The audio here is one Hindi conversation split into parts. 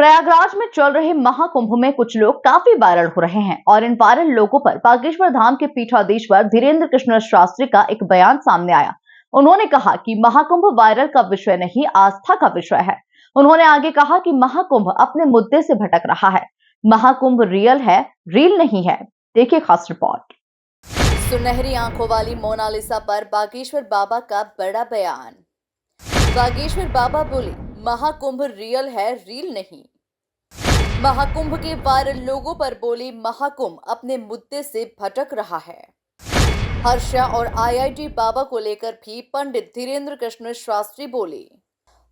प्रयागराज में चल रहे महाकुंभ में कुछ लोग काफी वायरल हो रहे हैं और इन वायरल लोगों पर बागेश्वर धाम के पीठाधीश्वर धीरेन्द्र कृष्ण शास्त्री का एक बयान सामने आया। उन्होंने कहा कि महाकुंभ वायरल का विषय नहीं, आस्था का विषय है। उन्होंने आगे कहा कि महाकुंभ अपने मुद्दे से भटक रहा है। महाकुंभ रियल है, रील नहीं है। देखिए खास रिपोर्ट। सुनहरी आंखों वाली मोनालिसा पर बागेश्वर बाबा का बड़ा बयान। बागेश्वर बाबा बोले, महाकुंभ रियल है, रील नहीं। महाकुंभ के वायरल लोगों पर बोली, महाकुंभ अपने मुद्दे से भटक रहा है। हर्षा और आईआईटी बाबा को लेकर भी पंडित धीरेन्द्र कृष्ण शास्त्री बोले।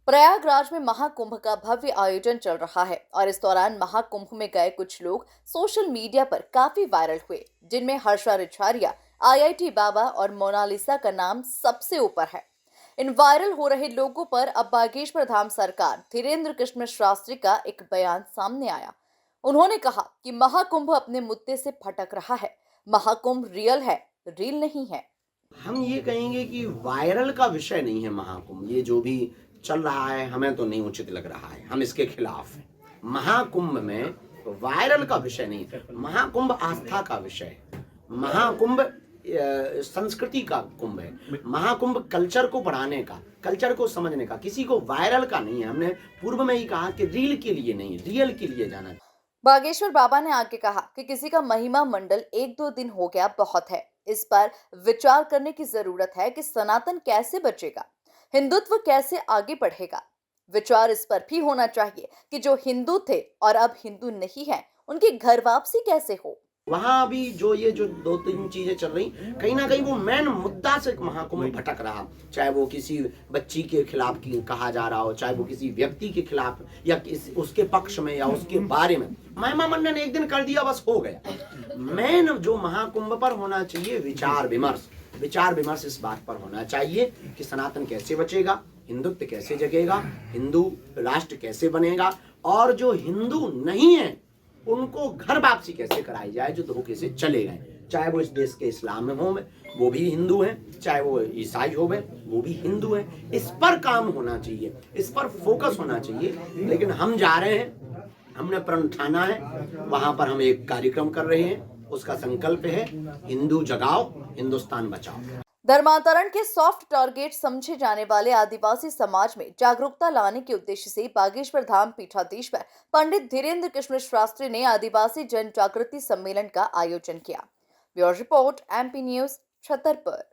प्रयागराज में महाकुंभ का भव्य आयोजन चल रहा है और इस दौरान महाकुंभ में गए कुछ लोग सोशल मीडिया पर काफी वायरल हुए, जिनमें हर्षा रिछारिया, आईआईटी बाबा और मोनालिसा का नाम सबसे ऊपर है। इन वायरल हो रहे लोगों पर अब बागेश्वर धाम सरकार धीरेन्द्र कृष्ण शास्त्री का एक बयान सामने आया। उन्होंने कहा कि महाकुंभ अपने मुद्दे से भटक रहा है। महाकुंभ रियल है, रील नहीं है। हम ये कहेंगे कि वायरल का विषय नहीं है महाकुंभ। ये जो भी चल रहा है हमें तो नहीं उचित लग रहा है, हम इसके खिलाफ हैं। महाकुंभ में वायरल का विषय नहीं है, महाकुंभ आस्था का विषय है। महाकुंभ संस्कृति का कुंभ है। महाकुंभ कल्चर को बढ़ाने का, कल्चर को समझने का, किसी को वायरल का नहीं है। हमने पूर्व में ही कहा कि रील के लिए नहीं, रियल के लिए जाना। बागेश्वर बाबा ने आगे कहा कि किसी का महिमा मंडल 1-2 दिन हो गया बहुत है। इस पर विचार करने की जरूरत है कि सनातन कैसे बचेगा, हिंदुत्व कैसे आगे बढ़ेगा। विचार इस पर भी होना चाहिए कि जो हिंदू थे और अब हिंदू नहीं है, उनकी घर वापसी कैसे हो। वहां भी जो 2-3 चीजें चल रही, कहीं ना कहीं वो मेन मुद्दा से महाकुंभ भटक रहा। चाहे वो किसी बच्ची के खिलाफ कहा जा रहा हो, चाहे वो किसी व्यक्ति के खिलाफ या उसके पक्ष में या उसके बारे में। महिमा मंडन एक दिन कर दिया, बस हो गया। मेन जो महाकुंभ पर होना चाहिए विचार विमर्श इस बात पर होना चाहिए कि सनातन कैसे बचेगा, हिंदुत्व कैसे जगेगा, हिंदू राष्ट्र कैसे बनेगा, और जो हिंदू नहीं है उनको घर वापसी कैसे कराई जाए जो धोखे से चले गए। चाहे वो इस देश के इस्लाम में हो, वो भी हिंदू हैं, चाहे वो ईसाई हो, वो भी हिंदू हैं। इस पर काम होना चाहिए, इस पर फोकस होना चाहिए। लेकिन हम जा रहे हैं, हमने प्रण ठाना है, वहां पर हम एक कार्यक्रम कर रहे हैं। उसका संकल्प है हिंदू जगाओ, हिंदुस्तान बचाओ। धर्मांतरण के सॉफ्ट टारगेट समझे जाने वाले आदिवासी समाज में जागरूकता लाने के उद्देश्य से बागेश्वर धाम पीठाधीश्वर पंडित धीरेन्द्र कृष्ण शास्त्री ने आदिवासी जन जागृति सम्मेलन का आयोजन किया। Bureau report, MP news, Chhatarpur.